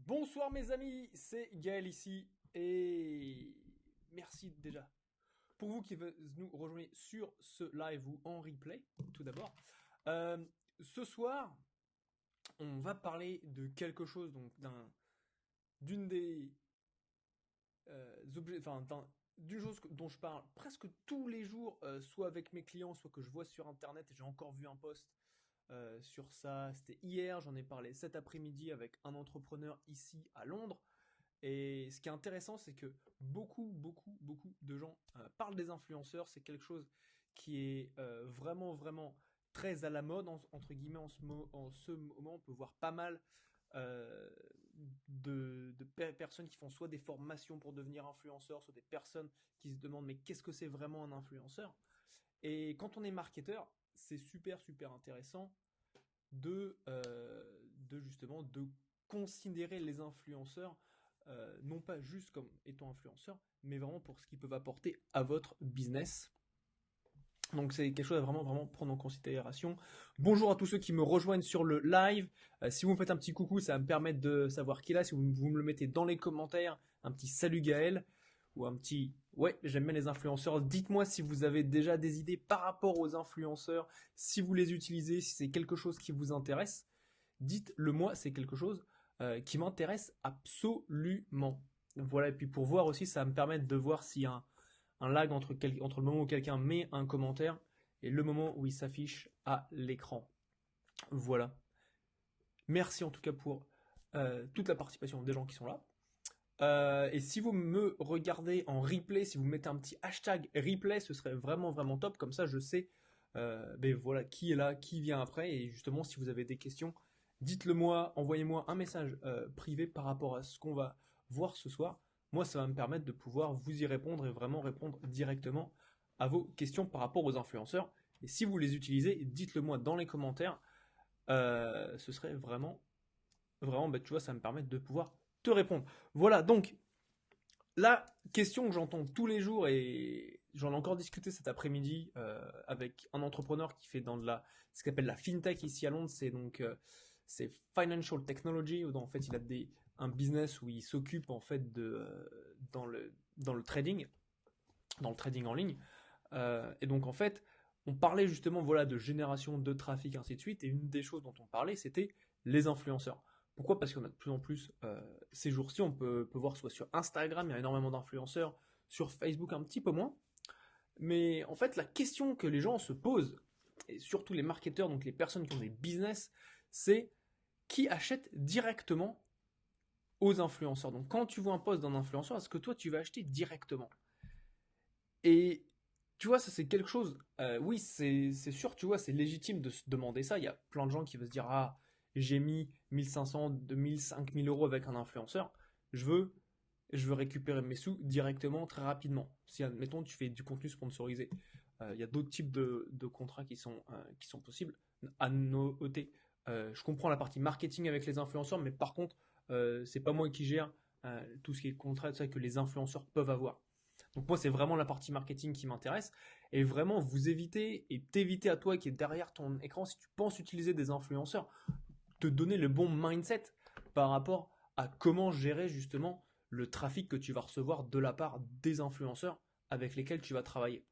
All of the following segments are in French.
Bonsoir mes amis, c'est Gaël ici et merci déjà pour vous qui nous rejoignez sur ce live ou en replay tout d'abord. Euh, Ce soir, on va parler de quelque chose donc d'une des objets, d'une chose dont je parle presque tous les jours, soit avec mes clients, soit que je vois sur internet. Et j'ai encore vu un post sur ça. C'était hier, j'en ai parlé cet après-midi avec un entrepreneur ici à Londres. Et ce qui est intéressant, c'est que beaucoup de gens parlent des influenceurs. C'est quelque chose qui est vraiment très à la mode, entre guillemets, en ce moment. On peut voir pas mal euh, de personnes qui font soit des formations pour devenir influenceurs, soit des personnes qui se demandent mais qu'est-ce que c'est vraiment un influenceur? Et quand on est marketeur, c'est super intéressant de justement de considérer les influenceurs non pas juste comme étant influenceurs, mais vraiment pour ce qu'ils peuvent apporter à votre business. Donc c'est quelque chose à vraiment prendre en considération. Bonjour à tous ceux qui me rejoignent sur le live. Si vous me faites un petit coucou, ça va me permettre de savoir qui est là. Si vous me le mettez dans les commentaires, un petit salut Gaël ou un petit ouais, j'aime bien les influenceurs. Dites-moi si vous avez déjà des idées par rapport aux influenceurs, si vous les utilisez, si c'est quelque chose qui vous intéresse. Dites-le moi, c'est quelque chose qui m'intéresse absolument. Voilà, et puis pour voir aussi, ça va me permettre de voir s'il y a un lag entre le moment où quelqu'un met un commentaire et le moment où il s'affiche à l'écran. Voilà. Merci en tout cas pour toute la participation des gens qui sont là. Et si vous me regardez en replay, si vous mettez un petit hashtag replay, ce serait vraiment top. Comme ça, je sais ben voilà, qui est là, qui vient après. Et justement, si vous avez des questions, dites-le moi, envoyez-moi un message privé par rapport à ce qu'on va voir ce soir. Moi, ça va me permettre de pouvoir vous y répondre et vraiment répondre directement à vos questions par rapport aux influenceurs. Et si vous les utilisez, dites-le moi dans les commentaires. Ce serait vraiment, bah, tu vois, ça me permet de pouvoir te répondre. Voilà, donc la question que j'entends tous les jours, et j'en ai encore discuté cet après-midi avec un entrepreneur qui fait dans ce qu'on appelle la fintech ici à Londres, c'est financial technology, où en fait il a un business où il s'occupe en fait dans le trading en ligne. Et donc en fait, on parlait justement voilà de génération de trafic ainsi de suite, et une des choses dont on parlait c'était les influenceurs. Pourquoi? Parce qu'on a de plus en plus ces jours-ci, peut voir soit sur Instagram, il y a énormément d'influenceurs, sur Facebook un petit peu moins. Mais en fait, la question que les gens se posent, et surtout les marketeurs, donc les personnes qui ont des business, c'est qui achète directement aux influenceurs. Donc quand tu vois un post d'un influenceur, est-ce que toi tu vas acheter directement? Et tu vois, ça c'est quelque chose. Oui, c'est sûr, tu vois, c'est légitime de se demander ça. Il y a plein de gens qui vont se dire, ah, j'ai mis 1500, 2000, 5000 euros avec un influenceur. Je veux, je veux récupérer mes sous directement, très rapidement. Si, admettons, tu fais du contenu sponsorisé, il y a d'autres types de contrats qui sont possibles à noter. Je comprends la partie marketing avec les influenceurs, mais par contre, c'est pas moi qui gère tout ce qui est contrat, tout ça que les influenceurs peuvent avoir. Donc moi, c'est vraiment la partie marketing qui m'intéresse. Et vraiment, vous éviter et t'éviter à toi qui est derrière ton écran, si tu penses utiliser des influenceurs, te donner le bon mindset par rapport à comment gérer justement le trafic que tu vas recevoir de la part des influenceurs avec lesquels tu vas travailler.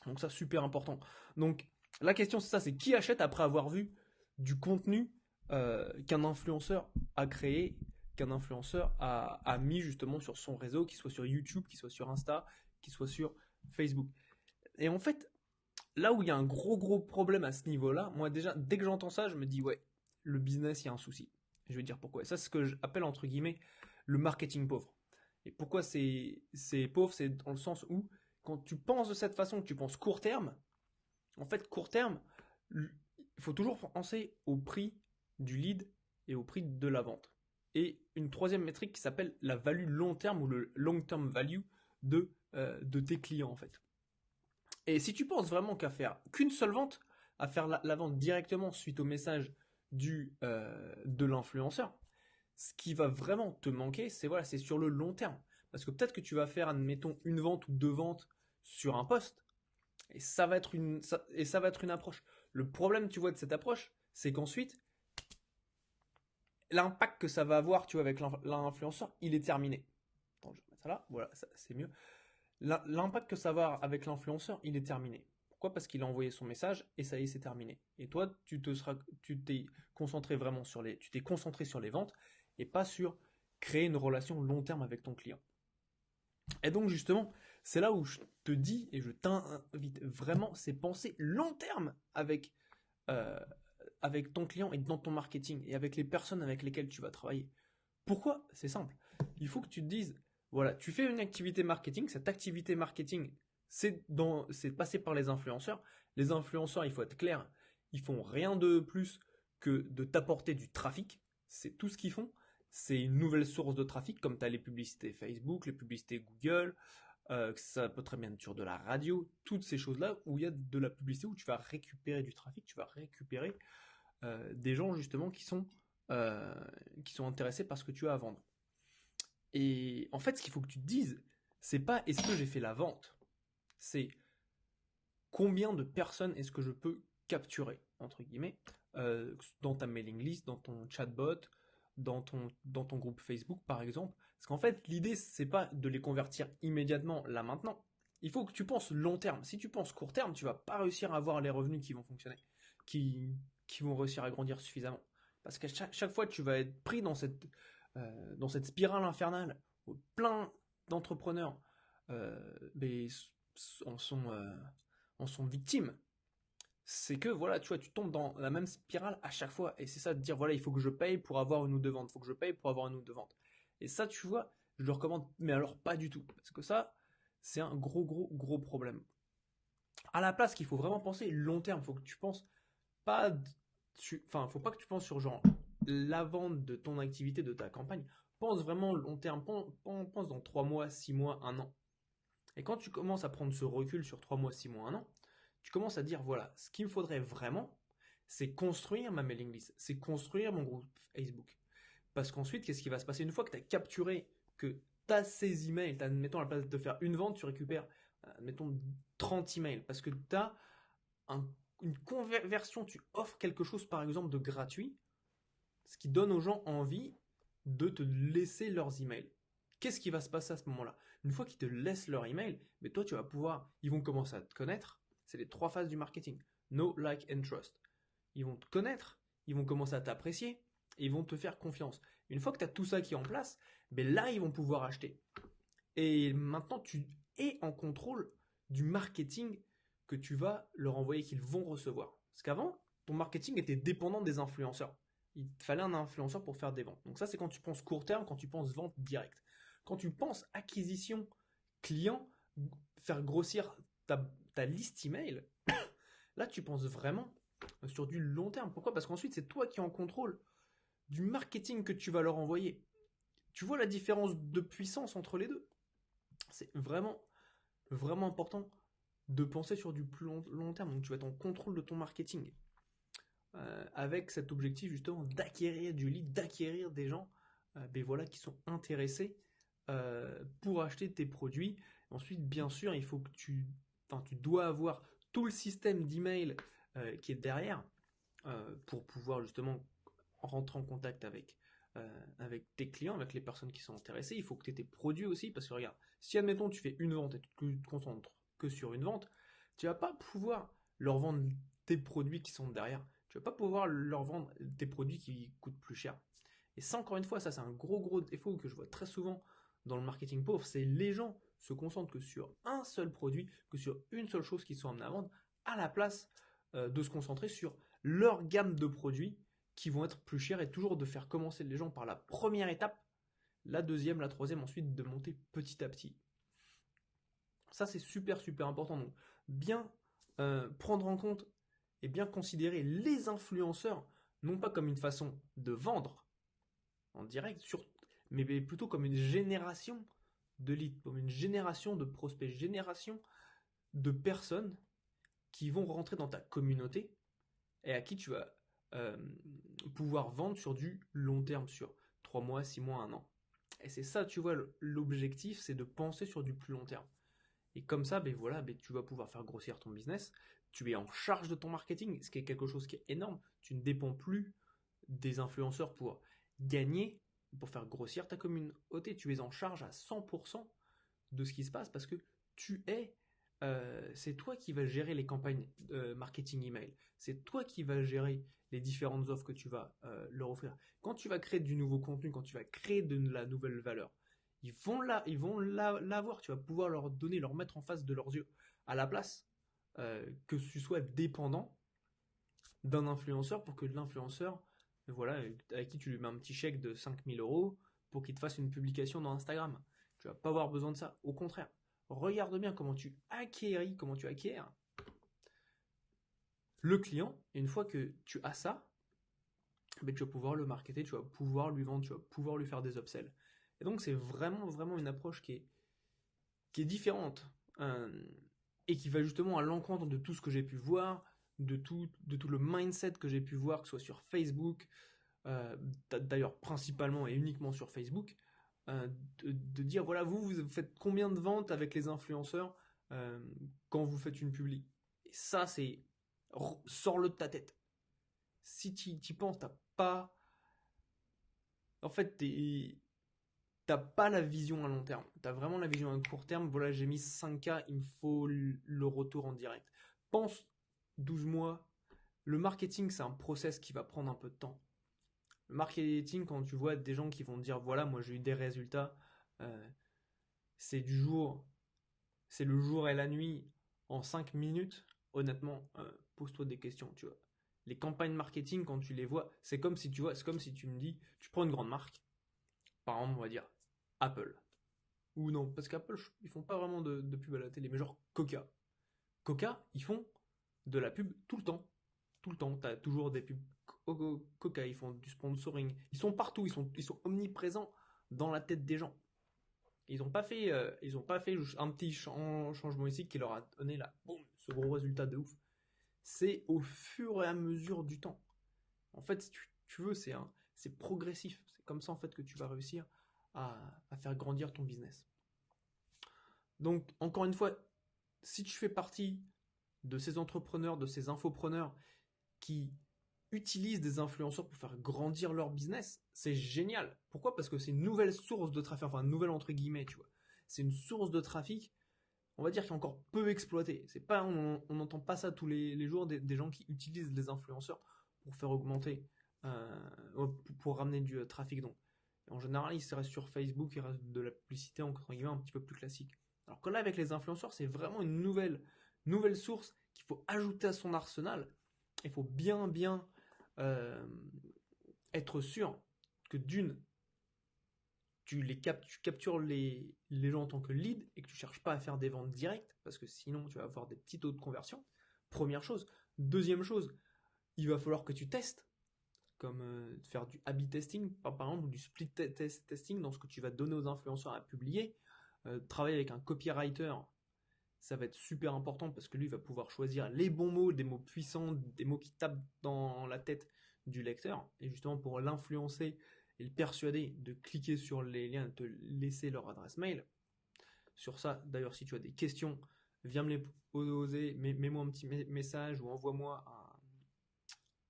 Donc ça, super important. Donc la question, c'est ça, c'est qui achète après avoir vu du contenu qu'un influenceur a créé, qu'un influenceur a mis justement sur son réseau, qu'il soit sur YouTube, qu'il soit sur Insta, qu'il soit sur Facebook. Et en fait, là où il y a un gros problème à ce niveau-là, moi déjà, dès que j'entends ça, je me dis, ouais, le business, il y a un souci. Je vais dire pourquoi. Et ça, c'est ce que j'appelle, entre guillemets, le marketing pauvre. Et pourquoi c'est pauvre? C'est dans le sens où, quand tu penses de cette façon, que tu penses court terme, en fait, court terme, il faut toujours penser au prix du lead et au prix de la vente. Et une troisième métrique qui s'appelle la value long terme ou le long term value de tes clients, en fait. Et si tu penses vraiment qu'à faire qu'une seule vente, à faire la vente directement suite au message de l'influenceur, ce qui va vraiment te manquer, c'est voilà, c'est sur le long terme. Parce que peut-être que tu vas faire, admettons, une vente ou deux ventes sur un poste, et ça va être une approche. Le problème, tu vois, de cette approche, c'est qu'ensuite, l'impact que ça va avoir, tu vois, avec l'influenceur, il est terminé. Attends, je vais mettre ça là. Voilà, c'est mieux. L'impact que ça va avoir avec l'influenceur, il est terminé. Pourquoi? Parce qu'il a envoyé son message et ça y est, c'est terminé. Et toi, tu t'es concentré vraiment tu t'es concentré sur les ventes et pas sur créer une relation long terme avec ton client. Et donc justement, c'est là où je te dis et je t'invite vraiment, c'est penser long terme euh, avec ton client et dans ton marketing et avec les personnes avec lesquelles tu vas travailler. Pourquoi? C'est simple. Il faut que tu te dises, voilà, tu fais une activité marketing, cette activité marketing, c'est passé par les influenceurs. Les influenceurs, il faut être clair, ils font rien de plus que de t'apporter du trafic. C'est tout ce qu'ils font. C'est une nouvelle source de trafic, comme tu as les publicités Facebook, les publicités Google, ça peut très bien être sur de la radio, toutes ces choses-là où il y a de la publicité, où tu vas récupérer du trafic, tu vas récupérer des gens justement euh, qui sont intéressés par ce que tu as à vendre. Et en fait, ce qu'il faut que tu te dises, c'est pas est-ce que j'ai fait la vente, c'est combien de personnes est-ce que je peux capturer, entre guillemets, dans ta mailing list, dans ton chatbot, dans ton groupe Facebook, par exemple. Parce qu'en fait, l'idée, c'est pas de les convertir immédiatement, là, maintenant. Il faut que tu penses long terme. Si tu penses court terme, tu vas pas réussir à avoir les revenus qui vont fonctionner, qui, qui vont réussir à grandir suffisamment. Parce qu'à chaque fois, tu vas être pris dans cette spirale infernale où plein d'entrepreneurs ben, en sont, euh, en sont victimes. C'est que voilà, tu vois, tu tombes dans la même spirale à chaque fois. Et c'est ça de dire voilà, il faut que je paye pour avoir une ou deux ventes. Il faut que je paye pour avoir une ou deux ventes. Et ça, tu vois, je le recommande, mais alors pas du tout. Parce que ça, c'est un gros problème. À la place qu'il faut vraiment penser long terme, il faut que tu penses pas. Enfin, faut pas que tu penses sur genre la vente de ton activité, de ta campagne. Pense vraiment long terme. Pense dans 3 mois, 6 mois, un an. Et quand tu commences à prendre ce recul sur 3 mois, 6 mois, un an, tu commences à dire, voilà, ce qu'il me faudrait vraiment, c'est construire ma mailing list, c'est construire mon groupe Facebook. Parce qu'ensuite, qu'est-ce qui va se passer? Une fois que tu as capturé, que tu as ces emails, mettons, à la place de faire une vente, tu récupères, mettons, 30 emails. Parce que tu as une conversion, tu offres quelque chose, par exemple, de gratuit, ce qui donne aux gens envie de te laisser leurs emails. Qu'est-ce qui va se passer à ce moment-là? Une fois qu'ils te laissent leur email, mais toi tu vas pouvoir, ils vont commencer à te connaître. C'est les trois phases du marketing. Know, like and trust. Ils vont te connaître, ils vont commencer à t'apprécier, et ils vont te faire confiance. Une fois que tu as tout ça qui est en place, ben là ils vont pouvoir acheter. Et maintenant tu es en contrôle du marketing que tu vas leur envoyer, qu'ils vont recevoir. Parce qu'avant, ton marketing était dépendant des influenceurs. Il te fallait un influenceur pour faire des ventes. Donc ça, c'est quand tu penses court terme, quand tu penses vente directe. Quand tu penses acquisition client, faire grossir ta liste email, là, tu penses vraiment sur du long terme. Pourquoi? Parce qu'ensuite, c'est toi qui es en contrôle du marketing que tu vas leur envoyer. Tu vois la différence de puissance entre les deux? C'est vraiment important de penser sur du plus long terme. Donc tu vas être en contrôle de ton marketing. Avec cet objectif justement d'acquérir du lead, d'acquérir des gens ben voilà, qui sont intéressés pour acheter tes produits. Ensuite, bien sûr, il faut que tu dois avoir tout le système d'email qui est derrière pour pouvoir justement rentrer en contact avec tes clients, avec les personnes qui sont intéressées. Il faut que tu aies tes produits aussi, parce que regarde, si admettons tu fais une vente et tu te concentres que sur une vente, tu vas pas pouvoir leur vendre tes produits qui sont derrière. Tu vas pas pouvoir leur vendre tes produits qui coûtent plus cher. Et ça, encore une fois, ça c'est un gros défaut que je vois très souvent dans le marketing pauvre, c'est les gens se concentrent que sur un seul produit, que sur une seule chose qu'ils sont amenés à vendre, à la place de se concentrer sur leur gamme de produits qui vont être plus chers et toujours de faire commencer les gens par la première étape, la deuxième, la troisième, ensuite de monter petit à petit. Ça c'est super important. Donc bien prendre en compte et bien considérer les influenceurs, non pas comme une façon de vendre en direct, mais plutôt comme une génération de leads, comme une génération de prospects, génération de personnes qui vont rentrer dans ta communauté et à qui tu vas euh, pouvoir vendre sur du long terme, sur 3 mois, 6 mois, un an. Et c'est ça, tu vois, l'objectif, c'est de penser sur du plus long terme. Et comme ça, ben voilà, ben tu vas pouvoir faire grossir ton business. Tu es en charge de ton marketing, ce qui est quelque chose qui est énorme. Tu ne dépends plus des influenceurs pour gagner, pour faire grossir ta communauté. Tu es en charge à 100% de ce qui se passe parce que c'est toi qui vas gérer les campagnes marketing email. C'est toi qui vas gérer les différentes offres que tu vas leur offrir. Quand tu vas créer du nouveau contenu, quand tu vas créer de la nouvelle valeur, l'avoir. Tu vas pouvoir leur donner, leur mettre en face de leurs yeux. À la place que tu sois dépendant d'un influenceur pour que l'influenceur, voilà, avec qui tu lui mets un petit chèque de 5 000 € pour qu'il te fasse une publication dans Instagram. Tu vas pas avoir besoin de ça. Au contraire, regarde bien comment tu acquiers le client. Et une fois que tu as ça, ben, tu vas pouvoir le marketer, tu vas pouvoir lui vendre, tu vas pouvoir lui faire des upsells. Et donc, c'est vraiment, vraiment une approche qui est différente et qui va justement à l'encontre de tout ce que j'ai pu voir, de tout le mindset que j'ai pu voir, que ce soit sur Facebook, d'ailleurs principalement et uniquement sur Facebook, de dire voilà, vous faites combien de ventes avec les influenceurs quand vous faites une publi. Et ça, c'est sors-le de ta tête. Si tu y penses, t'as pas. En fait, t'as pas la vision à long terme. T'as vraiment la vision à court terme. Voilà, j'ai mis 5K, il me faut le retour en direct. Pense 12 mois. Le marketing, c'est un process qui va prendre un peu de temps. Le marketing, quand tu vois des gens qui vont dire voilà, moi j'ai eu des résultats, euh, c'est du jour, c'est le jour et la nuit en 5 minutes, honnêtement, pose-toi des questions, tu vois. Les campagnes marketing, quand tu les vois, c'est comme si tu vois, c'est comme si tu me dis, tu prends une grande marque, par exemple, on va dire Apple. Ou non, parce qu'Apple, ils font pas vraiment de pub à la télé, mais genre Coca. Coca, ils font de la pub tout le temps. Tout le temps, t'as toujours des pubs Coca, ils font du sponsoring. Ils sont partout, ils sont omniprésents dans la tête des gens. Ils ont pas fait un petit changement ici qui leur a donné là, boum, ce gros résultat de ouf. C'est au fur et à mesure du temps. En fait, si tu veux, c'est progressif. C'est comme ça en fait que tu vas réussir à faire grandir ton business. Donc, encore une fois, si tu fais partie de ces entrepreneurs, de ces infopreneurs qui utilisent des influenceurs pour faire grandir leur business, c'est génial. Pourquoi? Parce que c'est une nouvelle source de trafic, enfin une nouvelle entre guillemets, tu vois. C'est une source de trafic, on va dire, qui est encore peu exploitée. C'est pas, on n'entend pas ça tous les jours des gens qui utilisent les influenceurs pour faire augmenter, pour ramener du trafic. Donc, en général, ils restent sur Facebook, ils restent de la publicité entre guillemets un petit peu plus classique. Alors que là, avec les influenceurs, c'est vraiment une nouvelle source qu'il faut ajouter à son arsenal. Il faut bien euh, être sûr que d'une, tu captures les gens en tant que lead et que tu cherches pas à faire des ventes directes parce que sinon tu vas avoir des petits taux de conversion. Première chose. Deuxième chose, il va falloir que tu testes, comme faire du A/B testing, par exemple, ou du split testing dans ce que tu vas donner aux influenceurs à publier. Travailler avec un copywriter, ça va être super important parce que lui va pouvoir choisir les bons mots, des mots puissants, des mots qui tapent dans la tête du lecteur, et justement pour l'influencer et le persuader de cliquer sur les liens, de te laisser leur adresse mail. Sur ça, d'ailleurs, si tu as des questions, viens me les poser, mets-moi un petit message ou envoie-moi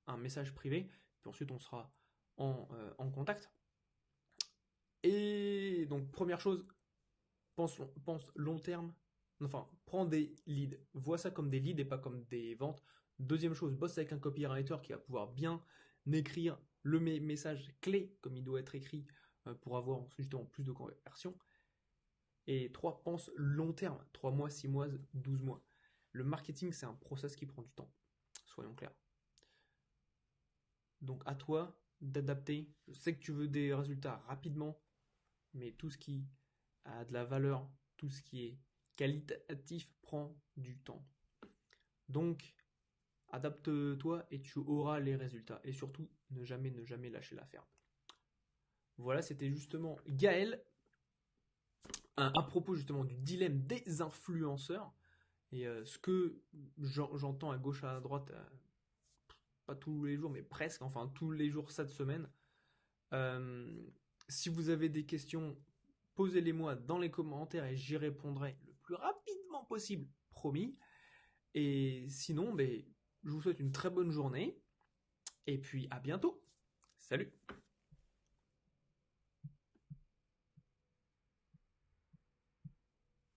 un message privé, puis ensuite on sera en contact. Et donc, première chose, pense long terme. Enfin, prends des leads. Vois ça comme des leads et pas comme des ventes. Deuxième chose, bosse avec un copywriter qui va pouvoir bien écrire le message clé comme il doit être écrit pour avoir justement plus de conversion. Et trois, pense long terme. 3 mois, 6 mois, 12 mois. Le marketing, c'est un process qui prend du temps. Soyons clairs. Donc à toi d'adapter. Je sais que tu veux des résultats rapidement, mais tout ce qui a de la valeur, tout ce qui est qualitatif prend du temps. Donc, adapte-toi et tu auras les résultats. Et surtout, ne jamais lâcher l'affaire. Voilà, c'était justement Gaël à propos justement du dilemme des influenceurs. Et ce que j'entends à gauche, à droite, pas tous les jours, mais presque, enfin tous les jours cette semaine. Euh, Si vous avez des questions, posez-les-moi dans les commentaires et j'y répondrai le plus rapidement possible, promis. Et sinon, ben, je vous souhaite une très bonne journée et puis à bientôt. Salut!